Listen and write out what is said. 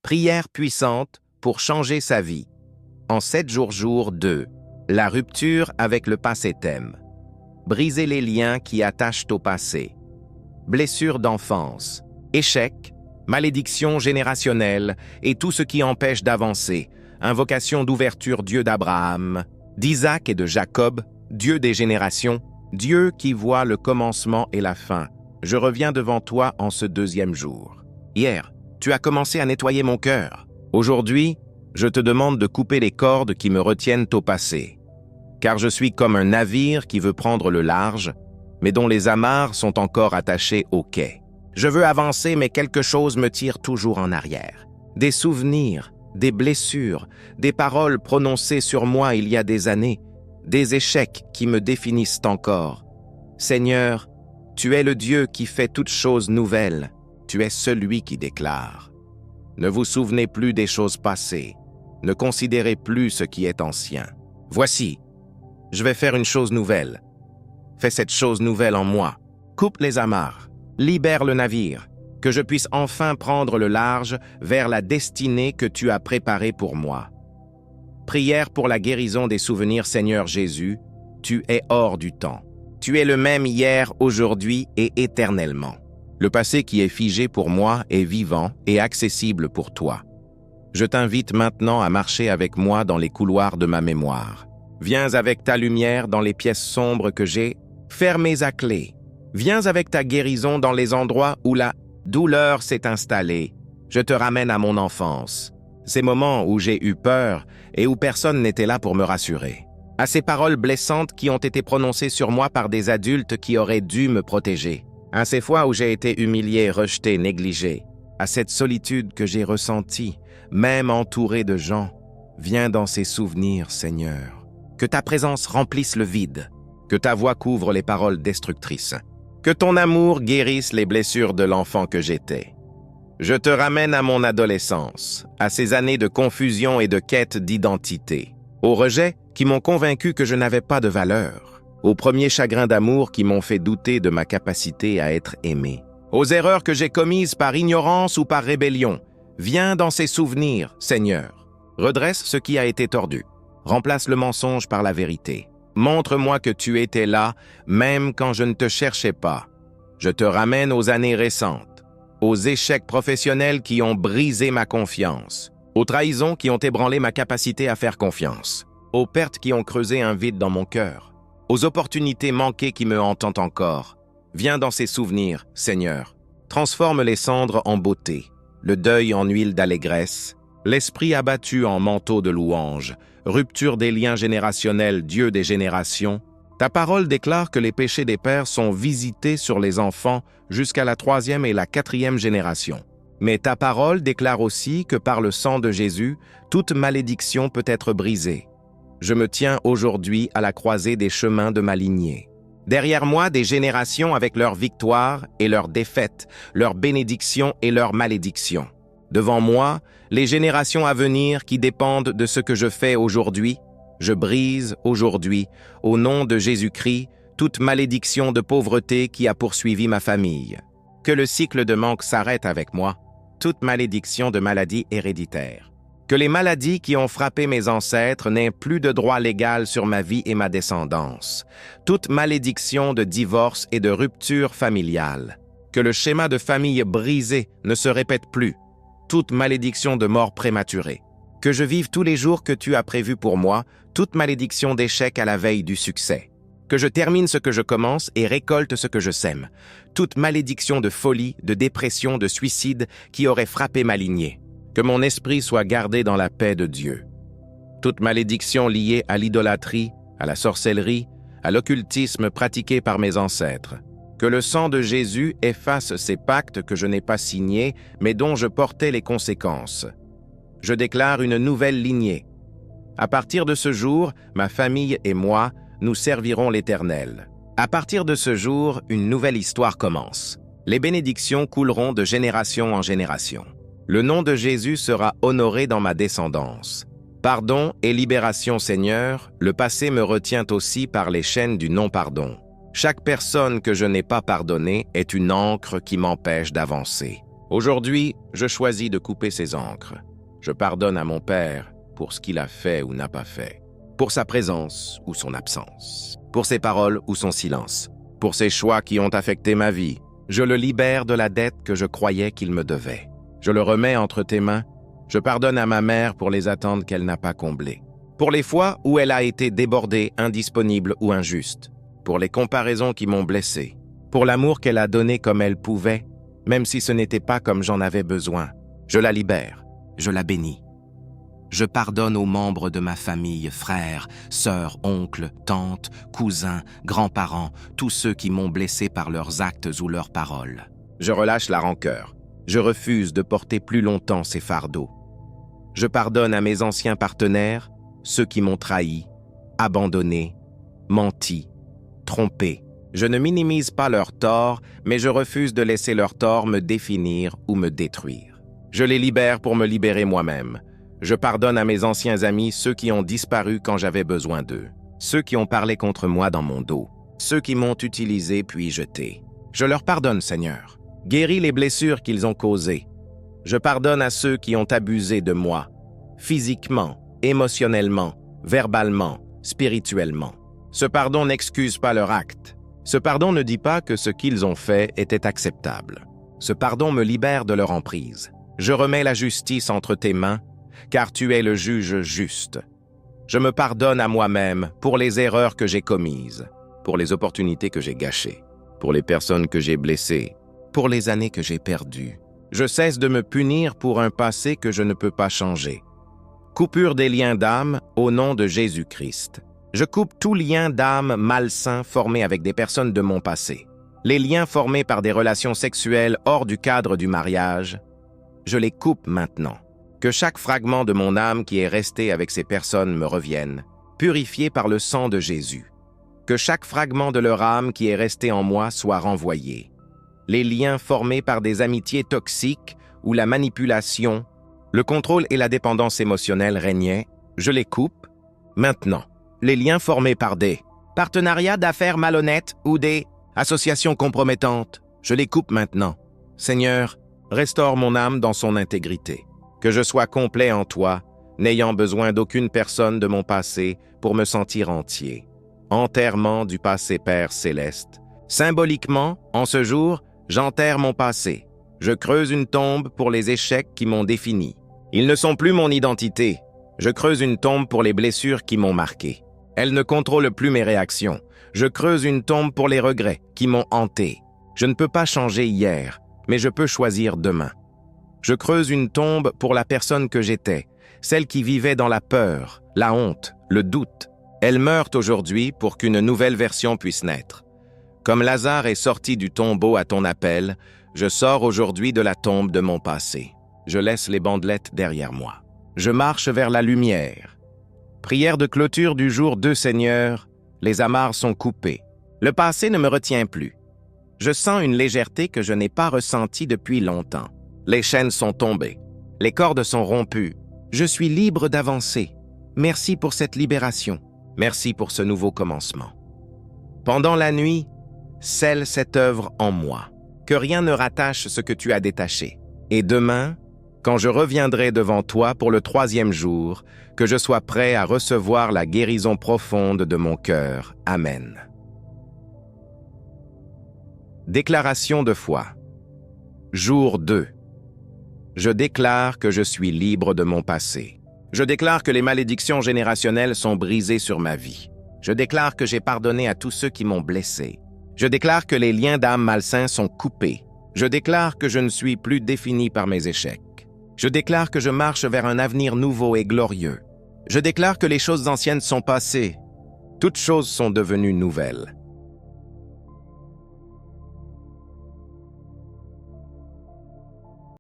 Prière puissante pour changer sa vie. En 7 jours 2, la rupture avec le passé-thème. Briser les liens qui attachent au passé. Blessures d'enfance, échecs, malédictions générationnelles et tout ce qui empêche d'avancer. Invocation d'ouverture Dieu d'Abraham, d'Isaac et de Jacob, Dieu des générations, Dieu qui voit le commencement et la fin. Je reviens devant toi en ce 2e jour. Hier, tu as commencé à nettoyer mon cœur. Aujourd'hui, je te demande de couper les cordes qui me retiennent au passé. Car je suis comme un navire qui veut prendre le large, mais dont les amarres sont encore attachées au quai. Je veux avancer, mais quelque chose me tire toujours en arrière. Des souvenirs, des blessures, des paroles prononcées sur moi il y a des années, des échecs qui me définissent encore. Seigneur, tu es le Dieu qui fait toutes choses nouvelles. Tu es celui qui déclare. Ne vous souvenez plus des choses passées. Ne considérez plus ce qui est ancien. Voici, je vais faire une chose nouvelle. Fais cette chose nouvelle en moi. Coupe les amarres. Libère le navire. Que je puisse enfin prendre le large vers la destinée que tu as préparée pour moi. Prière pour la guérison des souvenirs, Seigneur Jésus. Tu es hors du temps. Tu es le même hier, aujourd'hui et éternellement. Le passé qui est figé pour moi est vivant et accessible pour toi. Je t'invite maintenant à marcher avec moi dans les couloirs de ma mémoire. Viens avec ta lumière dans les pièces sombres que j'ai fermées à clé. Viens avec ta guérison dans les endroits où la douleur s'est installée. Je te ramène à mon enfance, ces moments où j'ai eu peur et où personne n'était là pour me rassurer. À ces paroles blessantes qui ont été prononcées sur moi par des adultes qui auraient dû me protéger. À ces fois où j'ai été humilié, rejeté, négligé, à cette solitude que j'ai ressentie, même entouré de gens, viens dans ces souvenirs, Seigneur. Que ta présence remplisse le vide, que ta voix couvre les paroles destructrices, que ton amour guérisse les blessures de l'enfant que j'étais. Je te ramène à mon adolescence, à ces années de confusion et de quête d'identité, aux rejets qui m'ont convaincu que je n'avais pas de valeur, aux premiers chagrins d'amour qui m'ont fait douter de ma capacité à être aimé, aux erreurs que j'ai commises par ignorance ou par rébellion. Viens dans ces souvenirs, Seigneur. Redresse ce qui a été tordu. Remplace le mensonge par la vérité. Montre-moi que tu étais là, même quand je ne te cherchais pas. Je te ramène aux années récentes, aux échecs professionnels qui ont brisé ma confiance, aux trahisons qui ont ébranlé ma capacité à faire confiance, aux pertes qui ont creusé un vide dans mon cœur, aux opportunités manquées qui me hantent encore. Viens dans ces souvenirs, Seigneur. Transforme les cendres en beauté, le deuil en huile d'allégresse, l'esprit abattu en manteau de louange, rupture des liens générationnels, Dieu des générations. Ta parole déclare que les péchés des pères sont visités sur les enfants jusqu'à la 3e et la 4e génération. Mais ta parole déclare aussi que par le sang de Jésus, toute malédiction peut être brisée. Je me tiens aujourd'hui à la croisée des chemins de ma lignée. Derrière moi, des générations avec leurs victoires et leurs défaites, leurs bénédictions et leurs malédictions. Devant moi, les générations à venir qui dépendent de ce que je fais aujourd'hui. Je brise aujourd'hui, au nom de Jésus-Christ, toute malédiction de pauvreté qui a poursuivi ma famille. Que le cycle de manque s'arrête avec moi, toute malédiction de maladie héréditaire. Que les maladies qui ont frappé mes ancêtres n'aient plus de droit légal sur ma vie et ma descendance. Toute malédiction de divorce et de rupture familiale. Que le schéma de famille brisé ne se répète plus. Toute malédiction de mort prématurée. Que je vive tous les jours que tu as prévus pour moi, toute malédiction d'échec à la veille du succès. Que je termine ce que je commence et récolte ce que je sème. Toute malédiction de folie, de dépression, de suicide qui aurait frappé ma lignée. Que mon esprit soit gardé dans la paix de Dieu. Toute malédiction liée à l'idolâtrie, à la sorcellerie, à l'occultisme pratiqué par mes ancêtres. Que le sang de Jésus efface ces pactes que je n'ai pas signés, mais dont je portais les conséquences. Je déclare une nouvelle lignée. À partir de ce jour, ma famille et moi, nous servirons l'Éternel. À partir de ce jour, une nouvelle histoire commence. Les bénédictions couleront de génération en génération. Le nom de Jésus sera honoré dans ma descendance. Pardon et libération, Seigneur, le passé me retient aussi par les chaînes du non-pardon. Chaque personne que je n'ai pas pardonnée est une ancre qui m'empêche d'avancer. Aujourd'hui, je choisis de couper ses ancres. Je pardonne à mon Père pour ce qu'il a fait ou n'a pas fait, pour sa présence ou son absence, pour ses paroles ou son silence, pour ses choix qui ont affecté ma vie. Je le libère de la dette que je croyais qu'il me devait. Je le remets entre tes mains. Je pardonne à ma mère pour les attentes qu'elle n'a pas comblées, pour les fois où elle a été débordée, indisponible ou injuste, pour les comparaisons qui m'ont blessé, pour l'amour qu'elle a donné comme elle pouvait, même si ce n'était pas comme j'en avais besoin. Je la libère, je la bénis. Je pardonne aux membres de ma famille, frères, sœurs, oncles, tantes, cousins, grands-parents, tous ceux qui m'ont blessé par leurs actes ou leurs paroles. Je relâche la rancœur. Je refuse de porter plus longtemps ces fardeaux. Je pardonne à mes anciens partenaires, ceux qui m'ont trahi, abandonné, menti, trompé. Je ne minimise pas leurs torts, mais je refuse de laisser leurs torts me définir ou me détruire. Je les libère pour me libérer moi-même. Je pardonne à mes anciens amis, ceux qui ont disparu quand j'avais besoin d'eux, ceux qui ont parlé contre moi dans mon dos, ceux qui m'ont utilisé puis jeté. Je leur pardonne, Seigneur. Guéris les blessures qu'ils ont causées. Je pardonne à ceux qui ont abusé de moi, physiquement, émotionnellement, verbalement, spirituellement. Ce pardon n'excuse pas leur acte. Ce pardon ne dit pas que ce qu'ils ont fait était acceptable. Ce pardon me libère de leur emprise. Je remets la justice entre tes mains, car tu es le juge juste. Je me pardonne à moi-même pour les erreurs que j'ai commises, pour les opportunités que j'ai gâchées, pour les personnes que j'ai blessées, pour les années que j'ai perdues. Je cesse de me punir pour un passé que je ne peux pas changer. Coupure des liens d'âme au nom de Jésus-Christ. Je coupe tout lien d'âme malsain formé avec des personnes de mon passé. Les liens formés par des relations sexuelles hors du cadre du mariage, je les coupe maintenant. Que chaque fragment de mon âme qui est resté avec ces personnes me revienne, purifié par le sang de Jésus. Que chaque fragment de leur âme qui est resté en moi soit renvoyé. Les liens formés par des amitiés toxiques ou la manipulation, le contrôle et la dépendance émotionnelle régnaient, je les coupe maintenant. Les liens formés par des partenariats d'affaires malhonnêtes ou des associations compromettantes, je les coupe maintenant. Seigneur, restaure mon âme dans son intégrité. Que je sois complet en toi, n'ayant besoin d'aucune personne de mon passé pour me sentir entier. Enterrement du passé Père céleste. Symboliquement, en ce jour, j'enterre mon passé. Je creuse une tombe pour les échecs qui m'ont défini. Ils ne sont plus mon identité. Je creuse une tombe pour les blessures qui m'ont marqué. Elles ne contrôlent plus mes réactions. Je creuse une tombe pour les regrets qui m'ont hanté. Je ne peux pas changer hier, mais je peux choisir demain. Je creuse une tombe pour la personne que j'étais, celle qui vivait dans la peur, la honte, le doute. Elle meurt aujourd'hui pour qu'une nouvelle version puisse naître. Comme Lazare est sorti du tombeau à ton appel, je sors aujourd'hui de la tombe de mon passé. Je laisse les bandelettes derrière moi. Je marche vers la lumière. Prière de clôture du jour 2, Seigneur, les amarres sont coupées. Le passé ne me retient plus. Je sens une légèreté que je n'ai pas ressentie depuis longtemps. Les chaînes sont tombées. Les cordes sont rompues. Je suis libre d'avancer. Merci pour cette libération. Merci pour ce nouveau commencement. Pendant la nuit, scelle cette œuvre en moi. Que rien ne rattache ce que tu as détaché. Et demain, quand je reviendrai devant toi pour le 3e jour, que je sois prêt à recevoir la guérison profonde de mon cœur. Amen. Déclaration de foi. Jour 2. Je déclare que je suis libre de mon passé. Je déclare que les malédictions générationnelles sont brisées sur ma vie. Je déclare que j'ai pardonné à tous ceux qui m'ont blessé. Je déclare que les liens d'âme malsains sont coupés. Je déclare que je ne suis plus défini par mes échecs. Je déclare que je marche vers un avenir nouveau et glorieux. Je déclare que les choses anciennes sont passées. Toutes choses sont devenues nouvelles.